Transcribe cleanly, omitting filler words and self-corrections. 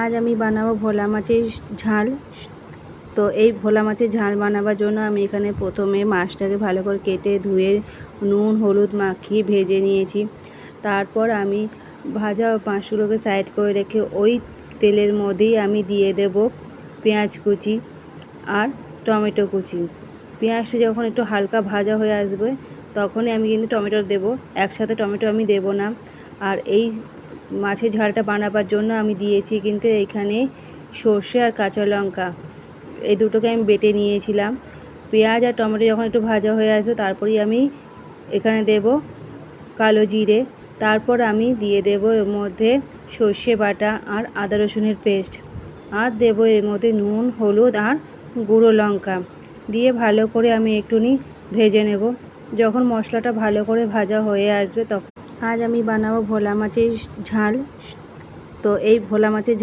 আজ আমি বানাবো ভোলা মাছের ঝাল। তো এই ভোলা মাছের ঝাল বানাবার জন্য আমি এখানে প্রথমে মাছটাকে ভালো করে কেটে ধুয়ে নুন হলুদ মাখিয়ে ভেজে নিয়েছি। তারপর আমি ভাজা মাছগুলোকে সাইড করে রেখে ওই তেলের মধ্যেই আমি দিয়ে দেব পেঁয়াজ কুচি আর টমেটো কুচি। পেঁয়াজটা যখন একটু হালকা ভাজা হয়ে আসবে তখনই আমি কিন্তু টমেটো দেব, একসাথে টমেটো আমি দেব না। আর এই মাছের ঝালটা বানাবার জন্য আমি দিয়েছি কিন্তু এখানে সর্ষে আর কাঁচা লঙ্কা, এই দুটোকে আমি বেটে নিয়েছিলাম। পেঁয়াজ আর টমেটো যখন একটু ভাজা হয়ে আসবে তারপরেই আমি এখানে দেব কালো জিরে। তারপর আমি দিয়ে দেব এর মধ্যে সর্ষে বাটা আর আদা রসুনের পেস্ট, আর দেব এর মধ্যে নুন হলুদ আর গুঁড়ো লঙ্কা দিয়ে ভালো করে আমি একটুনি ভেজে নেব। যখন মশলাটা ভালো করে ভাজা হয়ে আসবে তখন আজ আমি বানাবো ভোলা মাছের ঝাল। তো এই ভোলা মাছের